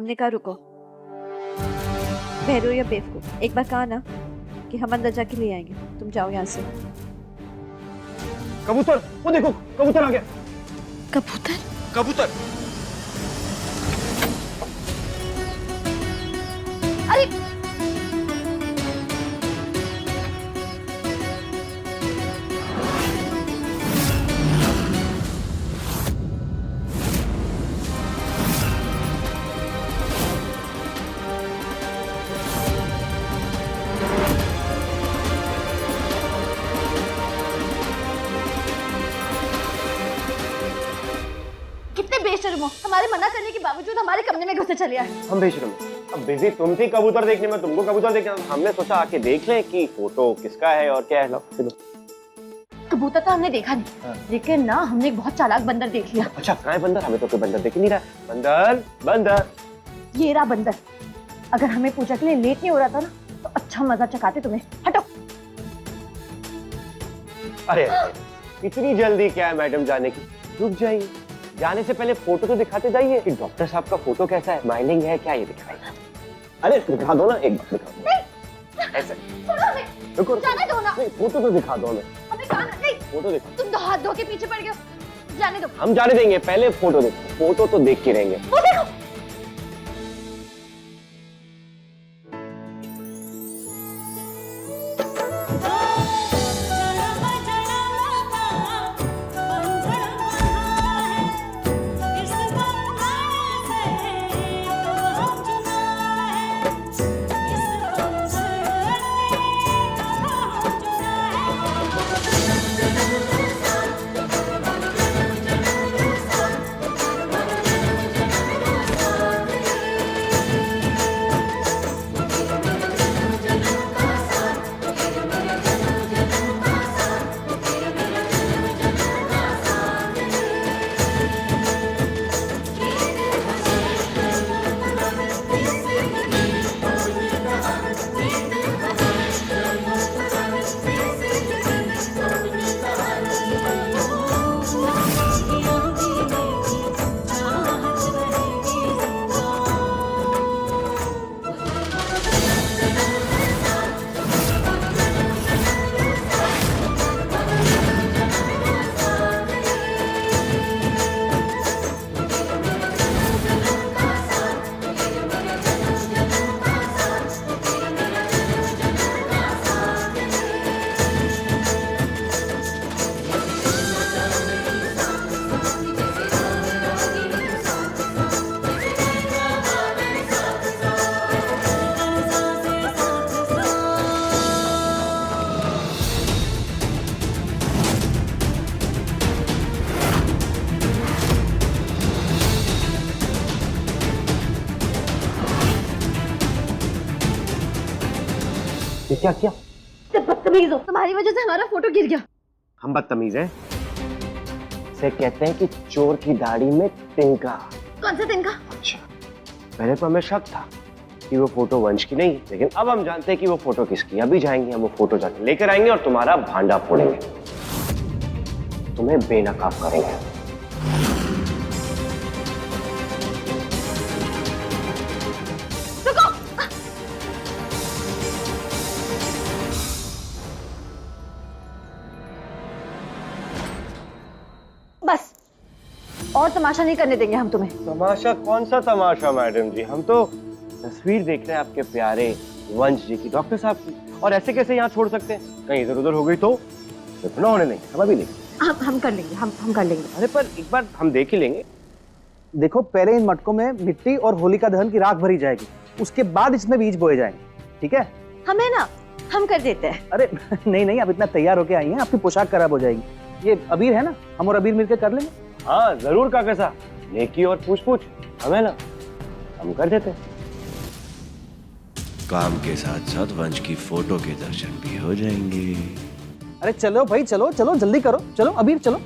हमने कहा रुको। बहरू या बेवकूफ, एक बार कहा ना कि हम अंदर जाके ले आएंगे, तुम जाओ यहाँ से। कबूतर, वो देखो कबूतर आ गया। कबूतर? कबूतर। अरे कितने बेशर्म हो, हमारे मना करने के बावजूद हमारे कमरे में घुसे चले आए। हम बेशर्म हैं। अब बिजी तुम थी कबूतर देखने में, तुमको कबूतर देखना, हमने सोचा आके देख लें कि फोटो किसका है और क्या है। लो कबूतर तो हमने देखा नहीं, लेकिन ना हमने एक बहुत चालाक बंदर देख लिया। अच्छा कहाँ है बंदर? हमें तो कोई बंदर दिख ही नहीं रहा। बंदर, बंदर। ये रहा बंदर। अगर हमें पूजा के लिए लेट नहीं हो रहा था ना तो अच्छा मजा चखाते तुम्हें। हटो। अरे इतनी जल्दी क्या है मैडम जाने की? रुक जाइए, जाने से पहले फोटो तो दिखाते जाइए कि डॉक्टर साहब का फोटो कैसा है, माइनिंग है क्या, ये दिखाइए। अरे दिखा दो ना, एक बार दिखा दो। ऐसे रुको, जाने दो ना। नहीं फोटो तो दिखा दो हमें। हमें कहा ना, नहीं फोटो दिखा। तुम तो हाथ धो के पीछे पड़ गए हो। जाने दो। हम जाने देंगे, पहले फोटो देखो। फोटो तो देख के रहेंगे। वो देखो। ये क्या किया? बदतमीज हो, तुम्हारी वजह से हमारा फोटो गिर गया। हम बदतमीज हैं? से कहते हैं कि चोर की दाढ़ी में तिनका। कौन सा तिनका? अच्छा, पहले तो हमें शक था कि वो फोटो वंश की नहीं, लेकिन अब हम जानते हैं कि वो फोटो किसकी। अभी जाएंगे हम वो फोटो जाके लेकर आएंगे और तुम्हारा भांडा फोड़ेंगे, तुम्हें बेनकाब करेंगे। रुको। बस और तमाशा नहीं करने देंगे हम तुम्हें। तमाशा? कौन सा तमाशा मैडम जी, हम तो तस्वीर देख रहे हैं आपके प्यारे वंश जी की, डॉक्टर साहब की, और ऐसे कैसे यहाँ छोड़ सकते हैं? कहीं इधर उधर हो गई तो न होने देंगे हम अभी नहीं। हम कर लेंगे, हम कर लेंगे। अरे पर एक बार हम देख ही लेंगे। देखो पहले इन मटकों में मिट्टी और होलिका दहन की राख भरी जाएगी, उसके बाद इसमें बीज बोए जाएंगे, ठीक है? हमें ना, हम कर देते हैं। अरे नहीं नहीं, अब इतना तैयार होके आई हैं, आपकी पोशाक खराब हो जाएगी। ये अबीर है ना, हम और अबीर मिलकर कर लेंगे। हाँ जरूर काका साहब, नेकी और पूछ पूछ हमें ना, हम कर देते। काम के साथ साथ वंश की फोटो के दर्शन भी हो जाएंगे। अरे चलो भाई, चलो चलो जल्दी करो, चलो अबीर चलो।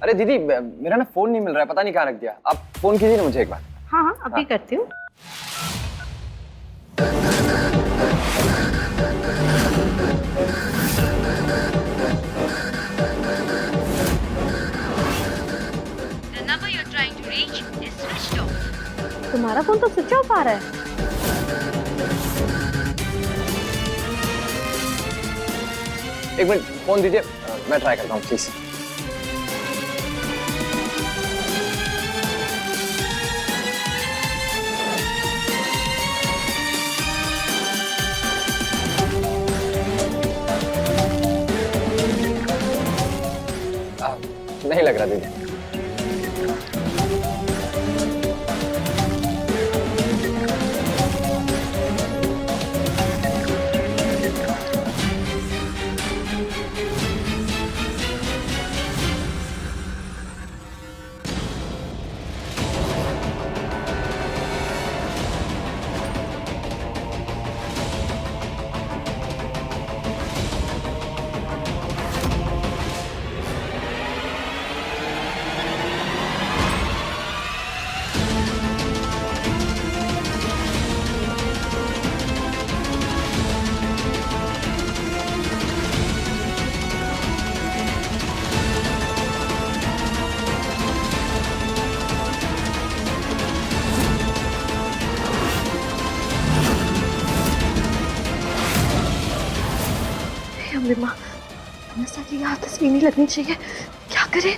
अरे दीदी मेरा ना फोन नहीं मिल रहा है, पता नहीं कहाँ रख दिया। आप फोन कीजिए ना मुझे एक बार। हाँ हाँ अभी करती हूँ। तुम्हारा फोन तो स्विच ऑफ आ रहा है। एक मिनट फोन दीजिए, मैं ट्राई करता हूँ प्लीज। नहीं लग रहा दीदी। अम्मा, हमेशा की यहाँ तस्वीर नहीं लगनी चाहिए, क्या करें?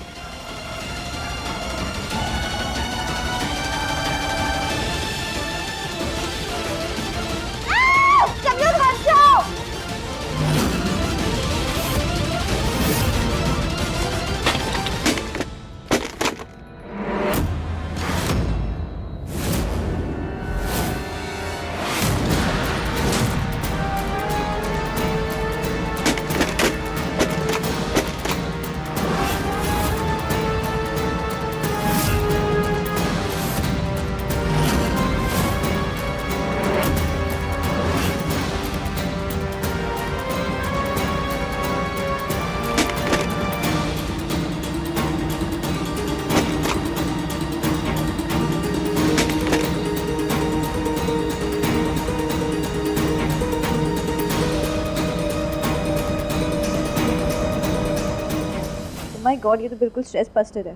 माय गॉड, ये तो बिल्कुल स्ट्रेस बस्टर है।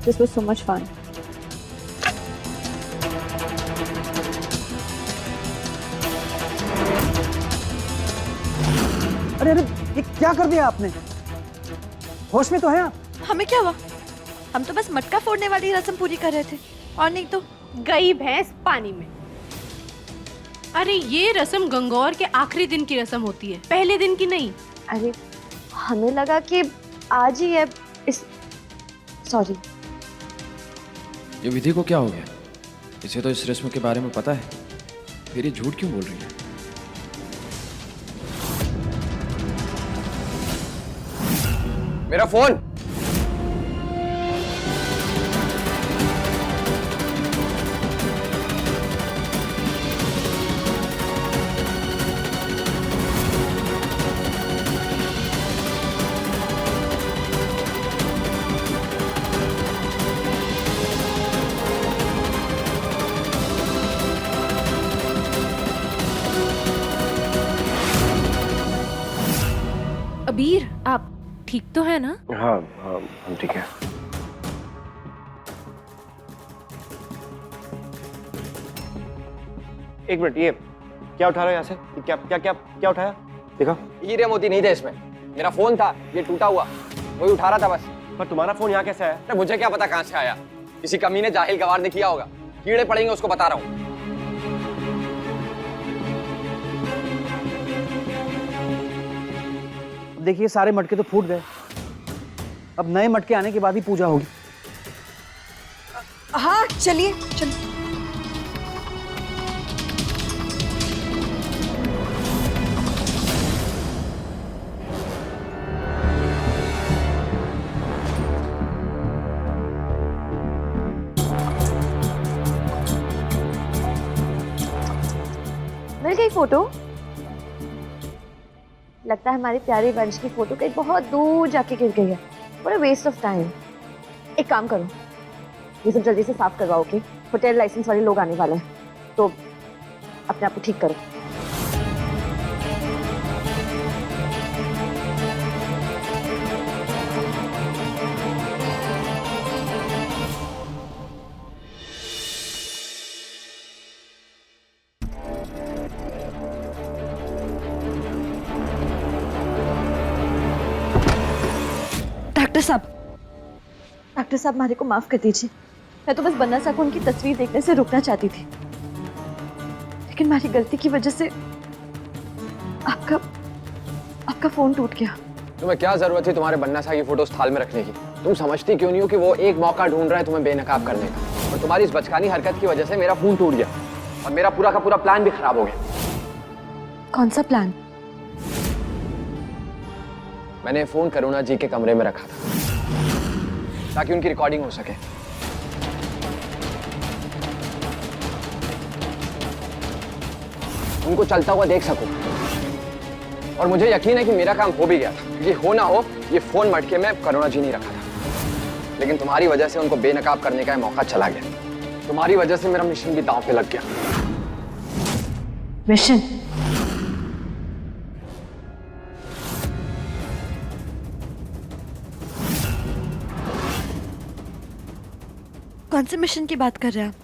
This was so much fun. अरे अरे ये क्या कर दिया आपने? होश में तो है आप? हमें क्या हुआ? हम तो बस मटका फोड़ने वाली रस्म पूरी कर रहे थे, और नहीं तो। गई भैंस पानी में। अरे ये रस्म गंगौर के आखिरी दिन की रस्म होती है, पहले दिन की नहीं। अरे हमें लगा कि आज ही है इस सॉरी। ये विधि को क्या हो गया? इसे तो इस रस्म के बारे में पता है, फिर ये झूठ क्यों बोल रही है? मेरा फोन। अबीर, आप ठीक तो है ना? हाँ हाँ हम ठीक है। एक मिनट, ये क्या उठा रहे हो यहाँ से? ये क्या क्या क्या क्या उठाया? देखो। हीरे मोती नहीं थे इसमें, मेरा फोन था, ये टूटा हुआ, वही उठा रहा था बस। पर तुम्हारा फोन यहाँ कैसे आया? अरे मुझे क्या पता कहाँ से आया, किसी कमीने जाहिल गवार ने किया होगा। कीड़े पड़ेंगे उसको बता रहा हूँ। देखिए सारे मटके तो फूट गए, अब नए मटके आने के बाद ही पूजा होगी। हाँ चलिए चलिए। मिल गई फोटो? लगता है हमारे प्यारे वंश की फोटो कहीं बहुत दूर जाके गिर गई है। बड़ा वेस्ट ऑफ टाइम। एक काम करो, ये सब जल्दी से साफ करवाओ। ओके, होटल लाइसेंस वाले लोग आने वाले हैं, तो अपने आप को ठीक करो। डॉक्टर साहब मारे को माफ कर दीजिए। मैं तो बस बन्ना साहब को उनकी तस्वीर देखने से रोकना चाहती थी, लेकिन हमारी गलती की वजह से आपका फोन टूट गया। तुम्हें क्या जरूरत थी तुम्हारे बन्ना साहब की फोटोज थाल में रखने की? तुम समझती क्यों नहीं हो कि वो एक मौका ढूंढ रहा है तुम्हें बेनकाब करने का, और तुम्हारी इस बचकानी हरकत की वजह से मेरा फोन टूट गया और मेरा पूरा का पूरा प्लान भी खराब हो गया। कौन सा प्लान? मैंने फोन करुणा जी के कमरे में रखा था ताकि उनकी रिकॉर्डिंग हो सके। उनको चलता हुआ देख सकूं, और मुझे यकीन है कि मेरा काम हो भी गया था। ये हो ना हो, ये फोन मटके में करुणा जी नहीं रखा था, लेकिन तुम्हारी वजह से उनको बेनकाब करने का मौका चला गया। तुम्हारी वजह से मेरा मिशन भी दांव पे लग गया। मिशन? कौन से मिशन की बात कर रहे हैं आप?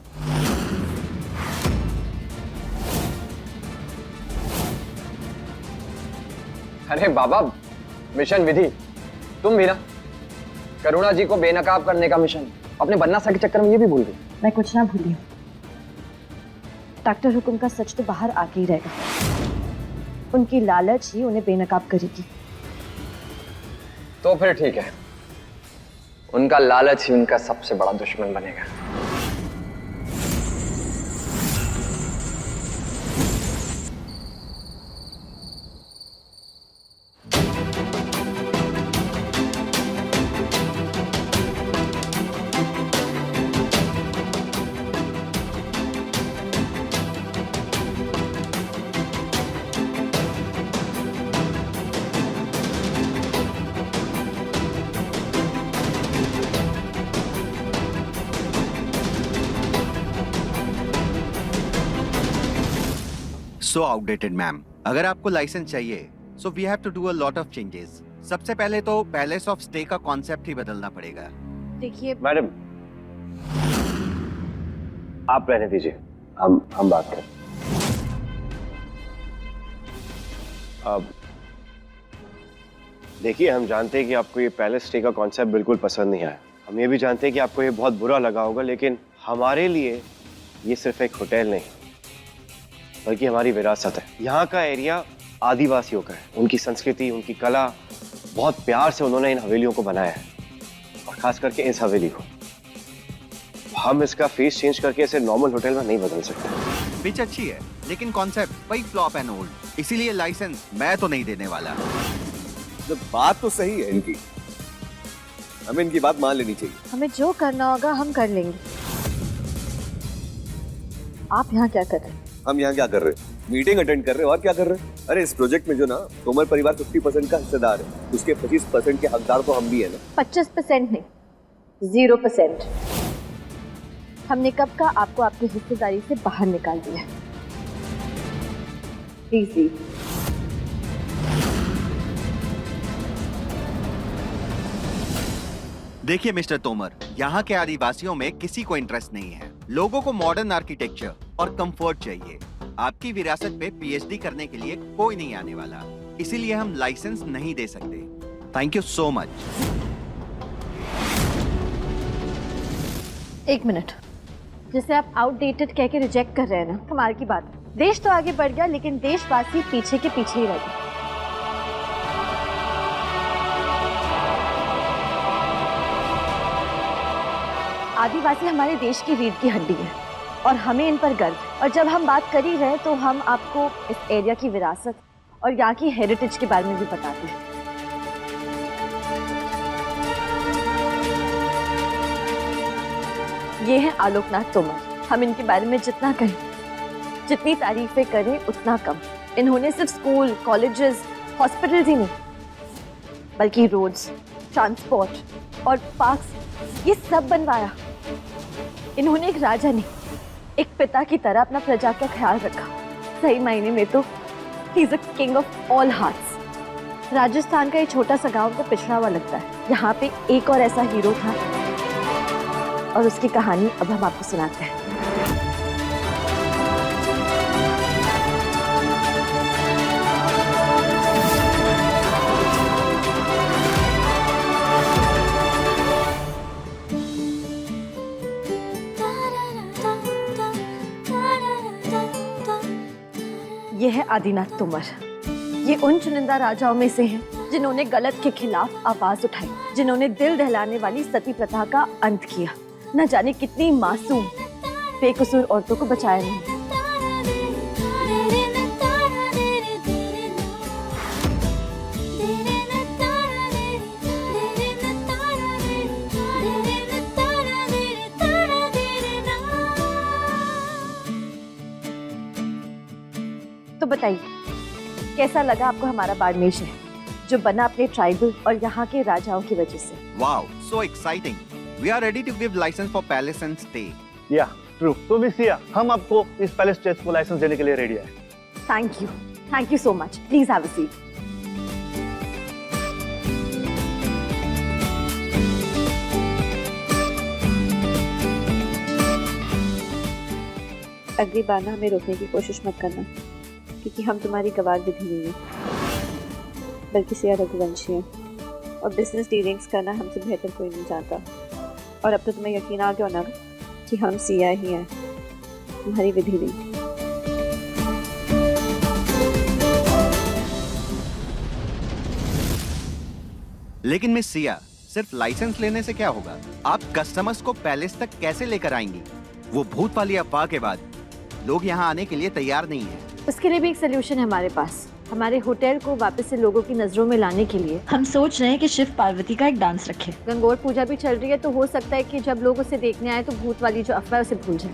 अरे बाबा, मिशन विधि। तुम भी ना, करुणा जी को बेनकाब करने का मिशन। अपने बन्ना सा के चक्कर में ये भी भूल गई। मैं कुछ ना भूली हूँ। डॉक्टर हुकुम का सच तो बाहर आके ही रहेगा। उनकी लालच ही उन्हें बेनकाब करेगी। तो फिर ठीक है, उनका लालच ही उनका सबसे बड़ा दुश्मन बनेगा। So outdated, ma'am. अगर आपको लाइसेंस चाहिए, so we have to do a lot of changes. सबसे पहले तो पैलेस ऑफ स्टे का कॉन्सेप्ट ही बदलना पड़ेगा। देखिए मैडम, आप रहने दीजिए, हम बात करें। अब देखिए, हम जानते हैं कि आपको ये पैलेस स्टे का कॉन्सेप्ट बिल्कुल पसंद नहीं आया। हम ये भी जानते हैं कि आपको ये बहुत बुरा लगा होगा, लेकिन हमारे लिए ये सिर्फ एक होटल नहीं बल्कि हमारी विरासत है। यहाँ का एरिया आदिवासियों का है। उनकी संस्कृति, उनकी कला, बहुत प्यार से उन्होंने इन हवेलियों को बनाया है, और खास करके इस हवेली को। हम इसका फेस चेंज करके इसे नॉर्मल होटल में नहीं बदल सकते। पिच अच्छी है, लेकिन कॉन्सेप्ट वही फ्लॉप एंड ओल्ड। इसीलिए लाइसेंस मैं तो नहीं देने वाला। तो बात तो सही है इनकी, हमें इनकी बात मान लेनी चाहिए। हमें जो करना होगा हम कर लेंगे। आप यहाँ क्या कर रहे हैं? हम यहाँ क्या कर रहे हैं? मीटिंग अटेंड कर रहे हैं, और क्या कर रहे हैं? अरे इस प्रोजेक्ट में जो ना तोमर परिवार 50% का हिस्सेदार है, उसके 25% के हकदार तो हम भी है ना। 25% नहीं, 0%। हमने कब का आपको आपकी हिस्सेदारी से बाहर निकाल दिया। Please leave. देखिए मिस्टर तोमर, यहाँ के आदिवासियों में किसी को इंटरेस्ट नहीं है। लोगों को मॉडर्न आर्किटेक्चर और कंफर्ट चाहिए। आपकी विरासत पे पीएचडी करने के लिए कोई नहीं आने वाला, इसीलिए हम लाइसेंस नहीं दे सकते। Thank you so much. एक मिनट, जिसे आप आउटडेटेड कह के रिजेक्ट कर रहे हैं ना, कमाल की बात है। देश तो आगे बढ़ गया, लेकिन देशवासी पीछे के पीछे ही रह गए। आदिवासी हमारे देश की रीढ़ की हड्डी है और हमें इन पर गर्व है। और जब हम बात कर ही रहे तो हम आपको इस एरिया की विरासत और यहाँ की हेरिटेज के बारे में भी बताते हैं। ये है आलोकनाथ तोमर। हम इनके बारे में जितना कहें, जितनी तारीफें करें उतना कम। इन्होंने सिर्फ स्कूल, कॉलेजेस हॉस्पिटल्स ही नहीं बल्कि रोड्स, ट्रांसपोर्ट और पार्क्स, ये सब बनवाया। इन्होंने एक राजा ने, एक पिता की तरह अपना प्रजा का ख्याल रखा। सही मायने में तो he is a king of all hearts. Rajasthan का ये छोटा सा गांव तो पिछड़ा हुआ लगता है। यहाँ पे एक और ऐसा हीरो था और उसकी कहानी अब हम आपको सुनाते हैं। ये है आदिनाथ तोमर। ये उन चुनिंदा राजाओं में से हैं जिन्होंने गलत के खिलाफ आवाज उठाई, जिन्होंने दिल दहलाने वाली सती प्रथा का अंत किया। न जाने कितनी मासूम बेकसूर औरतों को बचाया नहीं। तो बताइए कैसा लगा आपको हमारा बाड़मेर शहर, जो बना अपने ट्राइबल और यहाँ के राजाओं की वजह से। Wow, so exciting. We are ready to give license for palace and stay. या ट्रू। तो मिस सिया, हम आपको इस पैलेस टेस्ट को लाइसेंस देने के लिए रेडी है। Thank you so much. Please have a seat. अगली बार ना हमें रोकने की कोशिश मत करना, क्योंकि हम तुम्हारी गवार विधि नहीं है बल्कि सिया रघुवंशी हैं, और बिजनेस डीलिंग्स करना हमसे बेहतर कोई नहीं जानता। और अब तो तुम्हें यकीन आ गया ना कि हम सिया ही हैं, तुम्हारी विधि नहीं। लेकिन मिस सिया, सिर्फ लाइसेंस लेने से क्या होगा? आप कस्टमर्स को पैलेस तक कैसे लेकर आएंगी? वो भूत वाली अफवाह के बाद लोग यहाँ आने के लिए तैयार नहीं है। उसके लिए भी एक सोल्यूशन है हमारे पास। हमारे होटल को वापस से लोगों की नजरों में लाने के लिए हम सोच रहे हैं कि शिव पार्वती का एक डांस रखें। गंगोर पूजा भी चल रही है, तो हो सकता है कि जब लोग उसे देखने आए तो भूत वाली जो अफवाह उसे भूल जाए।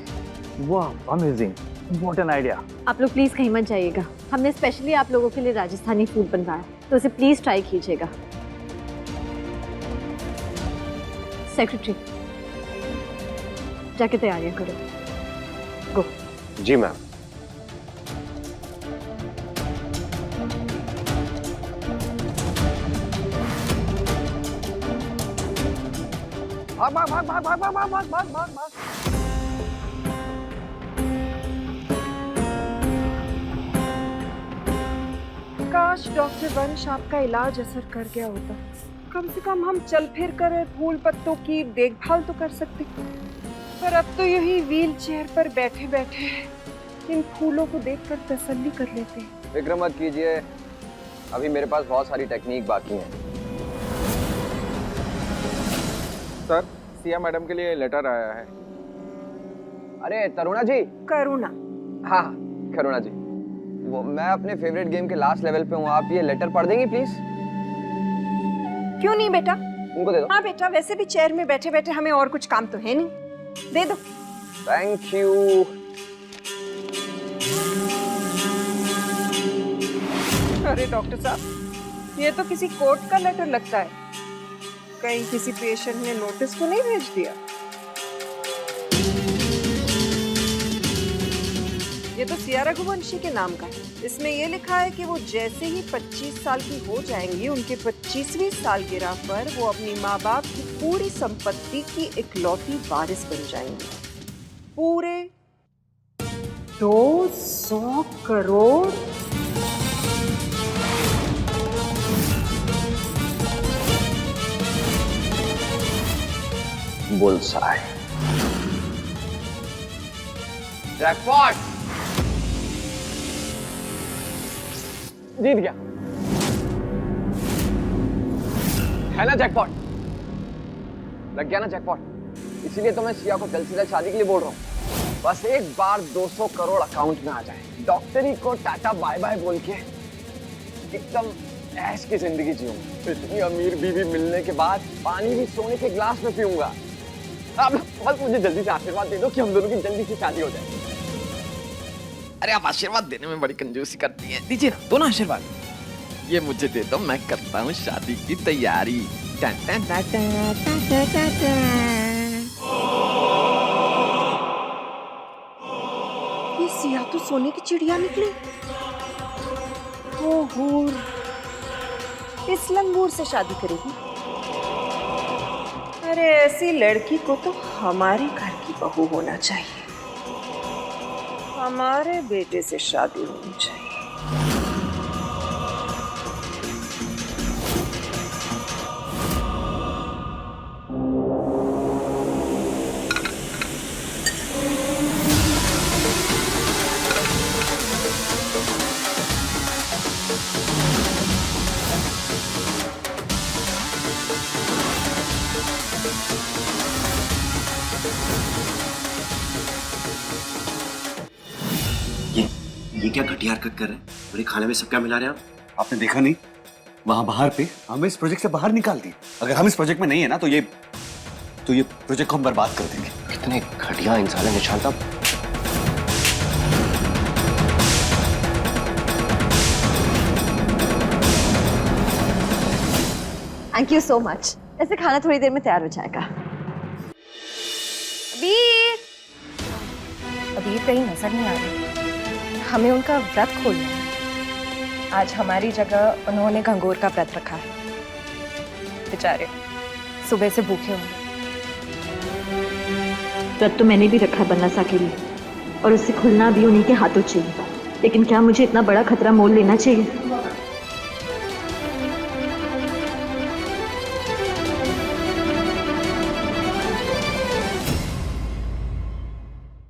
वाह, अमेजिंग, व्हाट एन आइडिया। आप लोग प्लीज कहीं मत जाइएगा। हमने स्पेशली आप लोगों के लिए राजस्थानी फूड बनवाया, तो उसे प्लीज ट्राई कीजिएगा। सेक्रेटरी, जाके तैयारियां करो। गो। जी मैम। भाग भाग भाग भाग भाग भाग भाग भाग भाग भाग भाग। काश डॉक्टर वंश आपका इलाज असर कर गया होता। कम से कम हम चल फिर कर फूल पत्तों की देखभाल तो कर सकते, पर अब तो यही व्हील चेयर पर बैठे बैठे इन फूलों को देखकर तसल्ली कर लेते हैं। फिक्र मत कीजिए, अभी मेरे पास बहुत सारी टेक्निक बाकी हैं। सर, सिया मैडम के लिए लेटर आया है। अरे तरुणा जी। करुणा? हाँ करुणा जी, वो मैं अपने फेवरेट गेम के लास्ट लेवल पे हूँ। आप ये लेटर पढ़ देंगी प्लीज? क्यों नहीं बेटा, उनको दे दो। हाँ बेटा, वैसे भी चेयर में बैठे बैठे हमें और कुछ काम तो है नहीं, दे दो। Thank you. अरे डॉक्टर साहब, ये तो किसी कोर्ट का लेटर लगता है। कहीं किसी पेशेंट ने नोटिस को नहीं भेज दिया? ये तो सिया रघुवंशी के नाम का है। इसमें ये लिखा है कि वो जैसे ही 25 साल की हो जाएंगी, उनके 25वीं सालगिरह पर वो अपनी माँ बाप की पूरी संपत्ति की इकलौती वारिस बन जाएंगी। पूरे 200 करोड़। बुलसाई। जैकपॉट। जीत गया है ना जैकपॉट? लग गया ना जैकपॉट? इसीलिए तो मैं सिया को जल्द से जल्द शादी के लिए बोल रहा हूँ। बस एक बार 200 करोड़ अकाउंट में आ जाए, डॉक्टरी को टाटा बाय बाय बोल के एकदम ऐश की जिंदगी जीऊंगा। इतनी अमीर बीवी मिलने के बाद पानी भी सोने के गिलास में पीऊंगा। अब बस मुझे जल्दी से आशीर्वाद दे दो कि हम दोनों की जल्दी से शादी हो जाए। अरे आप आशीर्वाद देने में बड़ी कंजूसी करती हैं। दीजिए ना, दो ना आशीर्वाद। ये मुझे दे दो, मैं करता हूँ शादी की तैयारी। टन टन टन टन टन टन टन टन। ये सिया तो सोने की चिड़िया निकली। वो हूर इस लंगूर से शादी करेगी। अरे ऐसी लड़की को तो हमारे घर की बहू होना चाहिए, हमारे बेटे से शादी होनी चाहिए। ये क्या घटिया हरकत कर रहे हैं? मेरे खाने में सब क्या मिला रहे हैं आप? आपने देखा नहीं? वहां बाहर पे हमें इस प्रोजेक्ट से बाहर निकाल दिए। अगर हम इस प्रोजेक्ट में नहीं है ना तो ये प्रोजेक्ट को हम बर्बाद कर देंगे। कितने घटिया इंसान है निशांत साहब। Thank you so much. ऐसे खाना थोड़ी देर में तैयार हो जाएगा। अभी कहीं नजर नहीं आ रही। हमें उनका व्रत खोलना है। आज हमारी जगह उन्होंने घंघोर का व्रत रखा है। बेचारे सुबह से भूखे होंगे। व्रत तो मैंने भी रखा बन्नासा के लिए, और उससे खुलना भी उन्हीं के हाथों चाहिए। लेकिन क्या मुझे इतना बड़ा खतरा मोल लेना चाहिए?